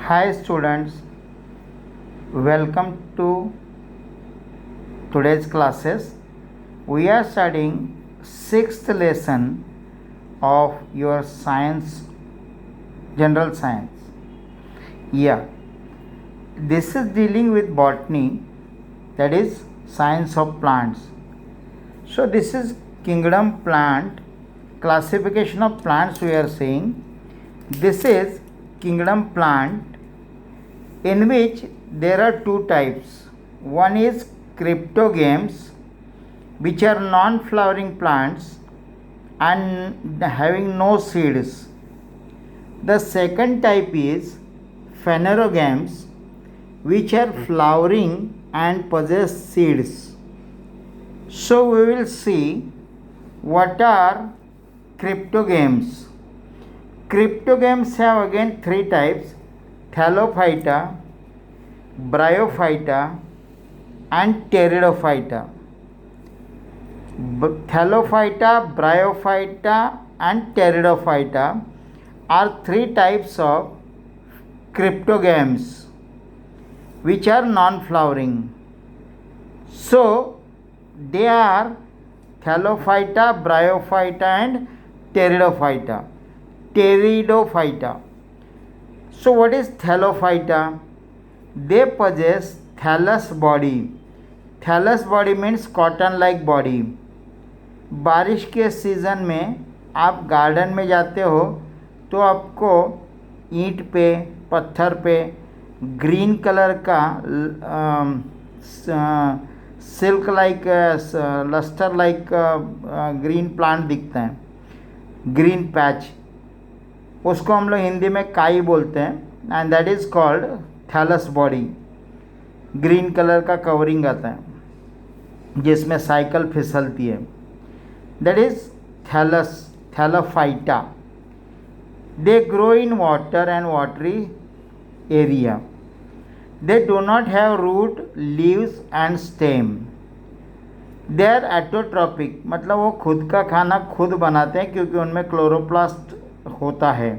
Hi students, welcome to today's classes. We are studying sixth lesson of your science, general science. This is dealing with botany, that is science of plants. So this is kingdom plant, classification of plants we are saying. This is kingdom plant in which there are two types. One is cryptogams, which are non-flowering plants and having no seeds. The second type is phanerogams, which are flowering and possess seeds. So we will see what are cryptogams. Cryptogams have again three types: Thallophyta, Bryophyta and Pteridophyta. Thallophyta, Bryophyta and Pteridophyta are three types of cryptogams which are non-flowering. So they are Thallophyta, Bryophyta and Pteridophyta. So what is Thallophyta? They possess thallus body. Thallus body means cotton like body. बारिश के season में आप garden में जाते हो तो आपको ईंट पे, पत्थर पे ग्रीन कलर का silk like, lustre like green plant दिखता है, ग्रीन पैच. उसको हम लोग हिंदी में काई बोलते हैं and that is called thallus body. Green colour का कवरिंग आता है जिसमें साइकिल फिसलती है, that is thallophyta. They grow in water and watery area. They do not have root, leaves and stem. They are autotrophic, मतलब वो खुद का खाना खुद बनाते हैं क्योंकि उनमें क्लोरोप्लास्ट होता है.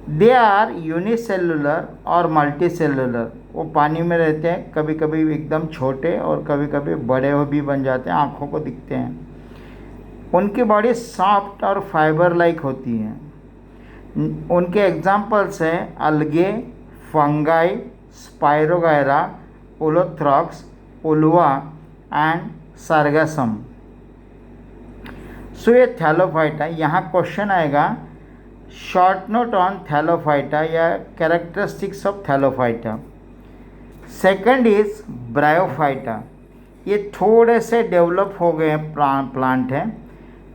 दे आर यूनिसेलुलर और मल्टीसेलुलर. वो पानी में रहते हैं, कभी कभी एकदम छोटे और कभी कभी बड़े भी बन जाते हैं, आँखों को दिखते हैं. उनकी बॉडी सॉफ्ट और फाइबर लाइक होती है. उनके एग्जाम्पल्स हैं algae, fungi, spirogyra, ulothrix, ulva and sargassum. So ये थैलोफाइटा. यहाँ क्वेश्चन आएगा शॉर्ट नोट ऑन थैलोफाइटा या characteristics of thallophyta. Second is bryophyta. ये थोड़े से डेवलप हो गए प्लांट हैं.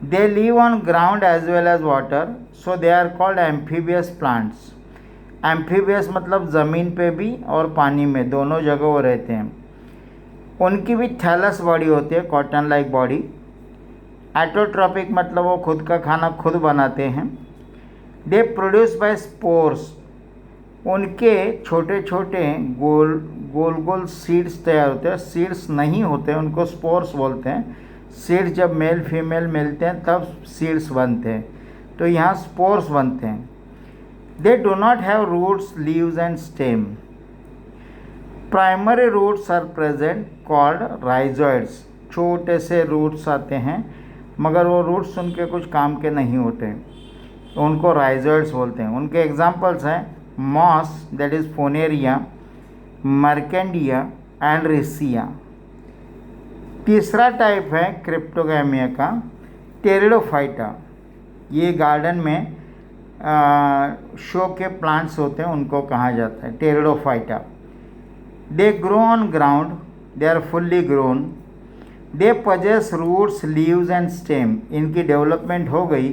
They live on ground as well as water, so they are called amphibious plants. Amphibious मतलब ज़मीन पे भी और पानी में, दोनों जगह वो रहते हैं. उनकी भी थैलस बॉडी होती है, कॉटन लाइक बॉडी. एटोट्रॉपिक मतलब वो खुद का खाना खुद बनाते हैं. They produce by spores. उनके छोटे छोटे गोल गोल सीड्स तैयार होते हैं. सीड्स नहीं होते, उनको स्पोर्स बोलते हैं. सीड्स जब मेल फीमेल मिलते हैं तब सीड्स बनते हैं, तो यहाँ स्पोर्स बनते हैं. They do not have roots, leaves and stem. Primary roots are present called rhizoids. छोटे से रूट्स आते हैं मगर वो रूट्स उनके कुछ काम के नहीं होते, तो उनको राइजोइड्स बोलते हैं. उनके एग्जाम्पल्स हैं moss, that is फोनेरिया, मर्केंडिया and Risia. तीसरा टाइप है क्रिप्टोगैमिया का, टेरिडोफाइटा. ये गार्डन में शो के प्लांट्स होते हैं, उनको कहा जाता है pteridophyta. They grow on ground, they are fully grown. They possess roots, leaves and stem. इनकी डेवलपमेंट हो गई,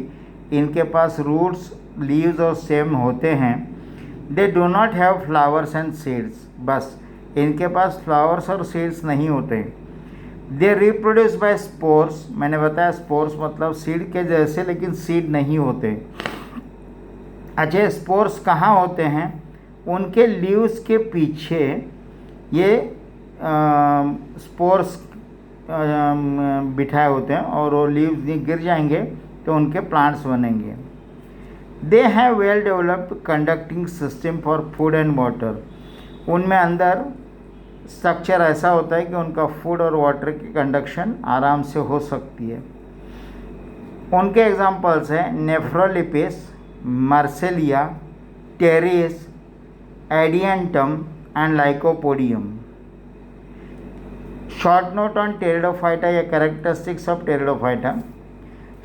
इनके पास रूट्स, लीव्स और स्टेम होते हैं. They do not have flowers and seeds. बस इनके पास फ्लावर्स और सीड्स नहीं होते. They reproduce by spores. मैंने बताया स्पोर्स मतलब सीड के जैसे, लेकिन सीड नहीं होते. अच्छा, स्पोर्स कहाँ होते हैं? उनके लीव्स के पीछे ये स्पोर्स बिठाए होते हैं और वो लीव्स गिर जाएंगे तो उनके प्लांट्स बनेंगे. They have well developed conducting system for food and water. उनमें अंदर स्ट्रक्चर ऐसा होता है कि उनका फूड और वाटर की कंडक्शन आराम से हो सकती है। उनके एग्जांपल्स हैं nephrolepis, marsilea, pteris, adiantum and lycopodium. Short note on pteridophyta या characteristics of pteridophyta,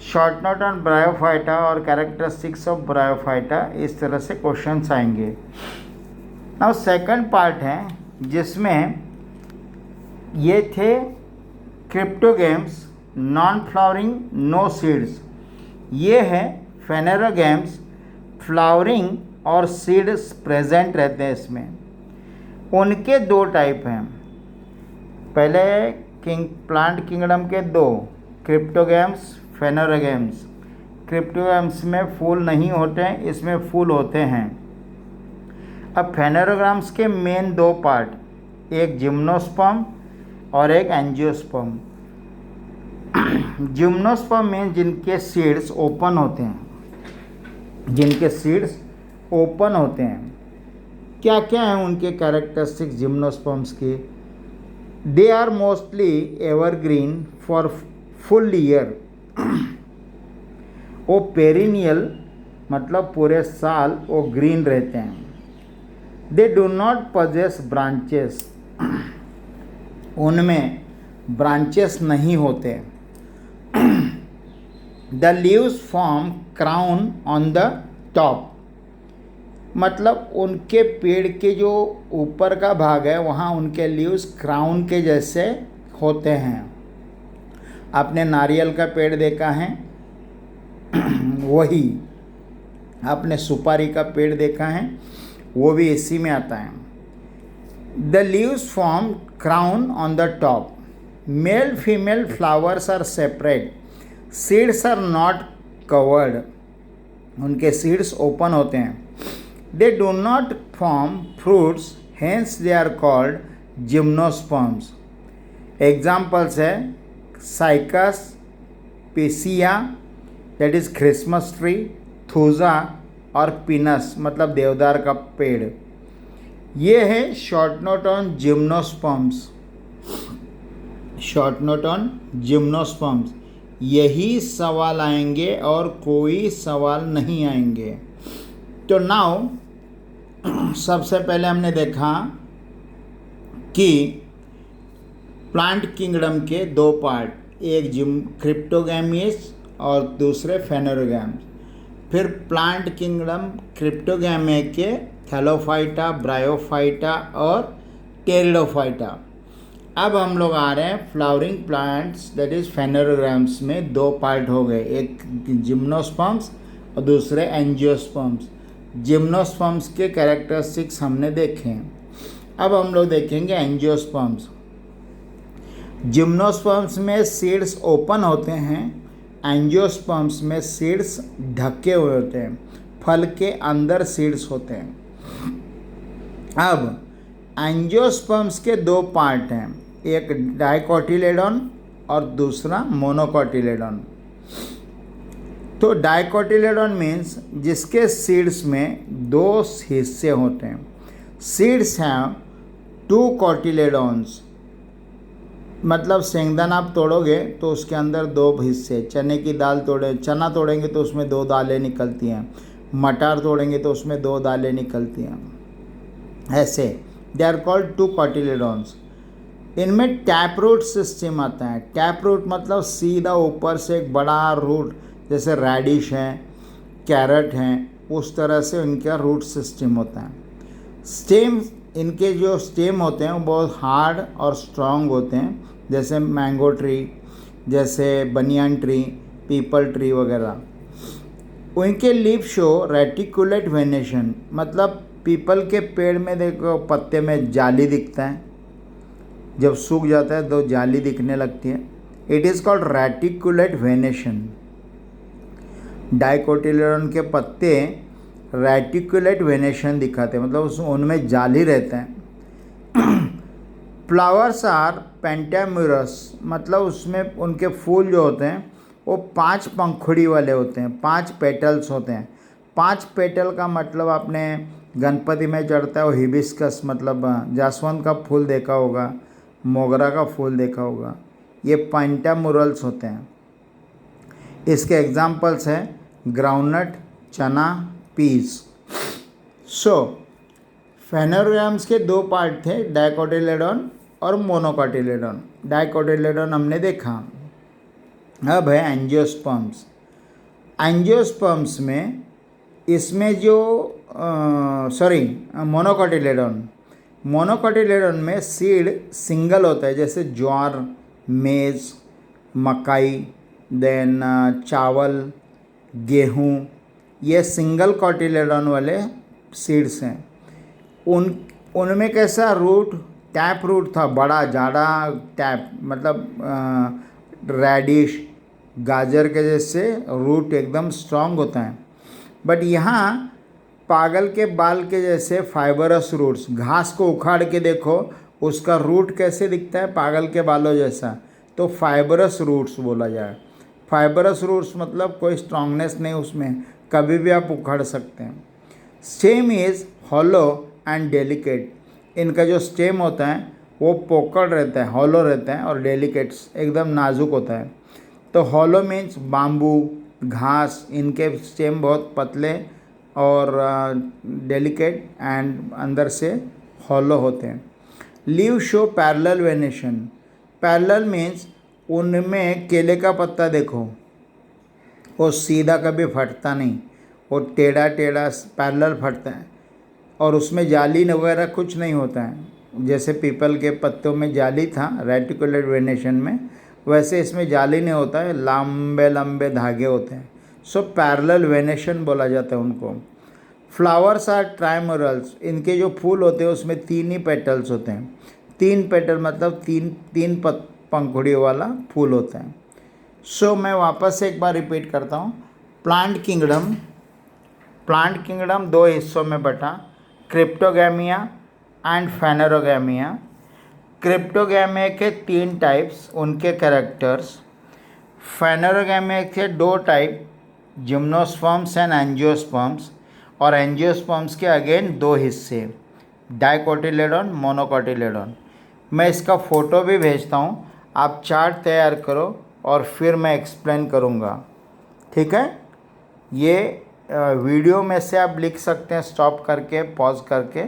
short note on bryophyta और कैरेक्टरिस्टिक्स ऑफ ब्रायोफाइटा, इस तरह से क्वेश्चंस आएंगे। नाउ सेकंड पार्ट है जिसमें ये थे cryptogams, non flowering, no seeds. ये है फेनेरोगेम्स, फ्लावरिंग और सीड्स प्रेजेंट रहते हैं इसमें। उनके दो टाइप हैं। पहले प्लांट किंगडम के दो, क्रिप्टोगेम्स, फेनेरोगेम्स। क्रिप्टोगेम्स में फूल नहीं होते हैं, इसमें फूल होते हैं। अब फेनेरोग्राम्स के मेन दो पार्ट, एक जिम्नोस्पर्म और एक एंजियोस्पर्म। जिम्नोस्पर्म में जिनके सीड्स ओपन होते हैं, जिनके सीड्स ओपन होते हैं। क्या क्या है उनके कैरेक्टरिस्टिक्स जिम्नोस्पर्म्स की? They are mostly evergreen for full year. वो पेरिनियल मतलब पूरे साल वो ग्रीन रहते हैं। They do not possess branches, उनमें ब्रांचेस नहीं होते। The leaves form crown on the top, मतलब उनके पेड़ के जो ऊपर का भाग है वहाँ उनके लीव्स क्राउन के जैसे होते हैं। आपने नारियल का पेड़ देखा है, वही आपने सुपारी का पेड़ देखा है, वो भी इसी में आता है। The leaves form crown on the top. Male female flowers are separate, seeds are not covered, उनके सीड्स ओपन होते हैं। They do not form fruits, hence they are called gymnosperms. Examples है Cycas, Picea that is Christmas tree, Thuja और Pinus मतलब देवदार का पेड़। ये है short note on gymnosperms. Short note on gymnosperms. यही सवाल आएंगे और कोई सवाल नहीं आएंगे। तो नाउ सबसे पहले हमने देखा कि प्लांट किंगडम के दो पार्ट, एक क्रिप्टोगैमीज और दूसरे फेनेरोगैम्स। फिर प्लांट किंगडम क्रिप्टोगैमे के थैलोफाइटा, ब्रायोफाइटा और टेरिडोफाइटा। अब हम लोग आ रहे हैं फ्लावरिंग प्लांट्स दैट इज़ फेनेरोग्राम्स में दो पार्ट हो गए, एक जिम्नोस्पर्म्स और दूसरे एंजियोस्पर्म्स। जिम्नोस्पर्म्स के कैरेक्टरिस्टिक्स हमने देखे हैं। अब हम लोग देखेंगे एंजियोस्पर्म्स। जिम्नोस्पर्म्स में सीड्स ओपन होते हैं, एंजियोस्पर्म्स में सीड्स ढके हुए होते हैं, फल के अंदर सीड्स होते हैं। अब एंजियोस्पर्म्स के दो पार्ट हैं, एक डाइकोटिलेडॉन और दूसरा मोनोकोटिलेडॉन। तो डाइकोटिलेडॉन मीन्स जिसके सीड्स में दो हिस्से होते हैं। सीड्स हैं 2 कोटिलेडॉन्स, मतलब सेंगदाना आप तोड़ोगे तो उसके अंदर दो हिस्से, चने की दाल चना तोड़ेंगे तो उसमें 2 दालें निकलती हैं, मटर तोड़ेंगे तो उसमें 2 दालें निकलती हैं। ऐसे दे आर कॉल्ड 2 कोटिलेडॉन्स। इनमें टैप रूट सिस्टम आता है। टैप रूट मतलब सीधा ऊपर से एक बड़ा रूट, जैसे रेडिश है, कैरेट हैं, उस तरह से इनका रूट सिस्टम होता है। स्टेम, इनके जो स्टेम होते हैं वो बहुत हार्ड और स्ट्रॉन्ग होते हैं, जैसे मैंगो ट्री, जैसे बनियान ट्री, पीपल ट्री वगैरह। उनके लीफ शो रेटिकुलेट वेनेशन, मतलब पीपल के पेड़ में देखो पत्ते में जाली दिखता है, जब सूख जाता है तो जाली दिखने लगती है। It is called reticulate venation. Dicotyledon के पत्ते रेटिकुलेट वेनेशन दिखाते हैं, मतलब उनमें जाली रहता है। फ्लावर्स आर पेंटाम्यूरस, मतलब उसमें उनके फूल जो होते हैं वो 5 पंखुड़ी वाले होते हैं, 5 पेटल्स होते हैं। 5 पेटल का मतलब आपने गणपति में चढ़ता है वो हिबिस्कस मतलब जासवंत का फूल देखा होगा, मोगरा का फूल देखा होगा। ये पेंटामुरल्स होते हैं। इसके एग्जाम्पल्स हैं ग्राउंडनट, चना, पीस। सो फेनोग्राम्स के 2 पार्ट थे, डाइकोटिलेडोन और मोनोकोटिलेडोन। डाइकोटिलेडोन हमने देखा। अब है एंजियोस्पर्म्स। एंजियोस्पर्म्स में इसमें जो मोनोकोटिलेडोन में सीड सिंगल होता है, जैसे ज्वार, मेज़, मकाई, देन चावल, गेहूँ, ये सिंगल कोटिलेडोन वाले सीड्स हैं। उनमें कैसा रूट, टैप रूट था, बड़ा जाड़ा टैप, मतलब रेडिश गाजर के जैसे रूट एकदम स्ट्रांग होता है। बट यहाँ पागल के बाल के जैसे फाइबरस रूट्स, घास को उखाड़ के देखो उसका रूट कैसे दिखता है, पागल के बालों जैसा, तो फाइबरस रूट्स बोला जाए। फाइबरस रूट्स मतलब कोई स्ट्रांगनेस नहीं उसमें, कभी भी आप उखाड़ सकते हैं। Stem is hollow and delicate. इनका जो स्टेम होता है वो पोकड़ रहता है, हॉलो रहता है, और डेलिकेट्स एकदम नाजुक होता है। तो हॉलो मीन्स बाम्बू, घास, इनके स्टेम बहुत पतले और डेलिकेट एंड अंदर से हॉलो होते हैं। Leave show parallel venation. Parallel means उनमें केले का पत्ता देखो, वो सीधा कभी फटता नहीं, वो टेढ़ा टेढ़ा पैरेलल फटता है, और उसमें जाली वगैरह कुछ नहीं होता है। जैसे पीपल के पत्तों में जाली था रेटिकुलेट वेनेशन में, वैसे इसमें जाली नहीं होता है, लंबे लंबे धागे होते हैं। सो पैरेलल वेनेशन बोला जाता है उनको। Flowers are trimerous. इनके जो फूल होते हैं उसमें 3 ही पेटल्स होते हैं। 3 पेटल मतलब तीन पंखुड़ी वाला फूल होता है। सो मैं वापस से एक बार रिपीट करता हूँ। प्लांट किंगडम 2 हिस्सों में बटा, क्रिप्टोगैमिया एंड फेनेरोगैमिया। क्रिप्टोगैमिया के 3 टाइप्स, उनके कैरेक्टर्स। फेनेरोगैमिया के 2 टाइप, जिम्नोस्पर्म्स एंड एंजियोस्पर्म्स, और एंजियोस्पर्म्स के अगेन 2 हिस्से, डाइकोटिलेडोन, मोनोकोटिलेडोन। मैं इसका फ़ोटो भी भेजता हूँ, आप चार्ट तैयार करो और फिर मैं एक्सप्लेन करूँगा, ठीक है। ये वीडियो में से आप लिख सकते हैं स्टॉप करके, पॉज करके,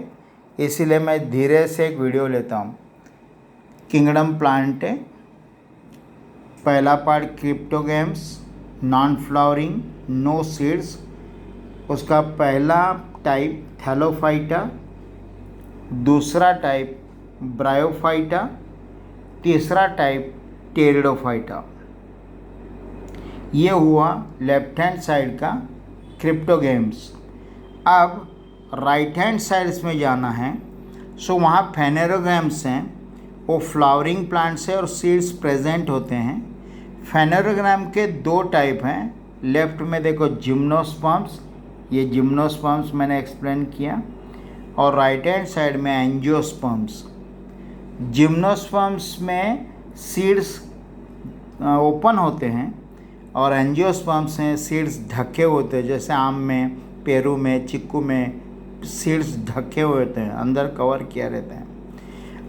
इसीलिए मैं धीरे से एक वीडियो लेता हूँ। किंगडम प्लांट है, पहला part cryptogams, non flowering, no seeds. उसका पहला टाइप थैलोफाइटा, दूसरा टाइप ब्रायोफाइटा, तीसरा टाइप टेरिडोफाइटा। ये हुआ लेफ्ट हैंड साइड का क्रिप्टोगैम्स। अब राइट हैंड साइड्स में जाना है, सो वहाँ फेनेरोगैम्स हैं, वो फ्लावरिंग प्लांट्स है और सीड्स प्रेजेंट होते हैं। फेनेरोग्राम के 2 टाइप हैं। लेफ्ट में देखो जिम्नोस्पर्म्स, ये जिम्नोस्पर्म्स मैंने एक्सप्लेन किया, और राइट हैंड साइड में एंजियोस्पर्म्स। जिम्नोस्पर्म्स में सीड्स ओपन होते हैं, और एंजियोस्पर्म्स में सीड्स ढके होते हैं, जैसे आम में, पेरू में, चिक्कू में सीड्स ढके हुए होते हैं, अंदर कवर किया रहता है।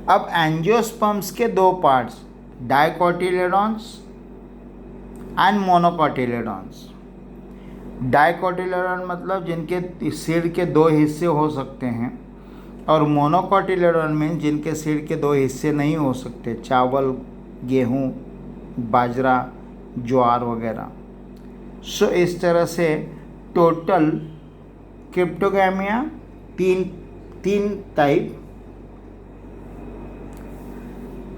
अब एंजियोस्पर्म्स के 2 पार्ट्स, डाइकोटिलेडोन्स एंड मोनोकोटिलेडोन्स। डाइकोटिलेडोन मतलब जिनके सीड के 2 हिस्से हो सकते हैं, और मोनोकोटिलेडोन में जिनके सीड के 2 हिस्से नहीं हो सकते, चावल, गेहूँ, बाजरा, ज्वार वगैरह। सो इस तरह से टोटल क्रिप्टोगैमिया 3 टाइप,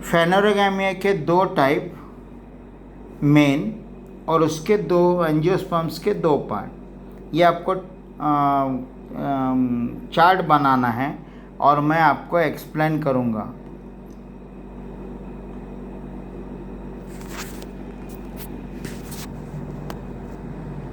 फेनेरोगैमिया के 2 टाइप मेन, और उसके 2 एंजियोस्पर्म्स के 2 पार्ट। ये आपको चार्ट बनाना है और मैं आपको एक्सप्लेन करूँगा।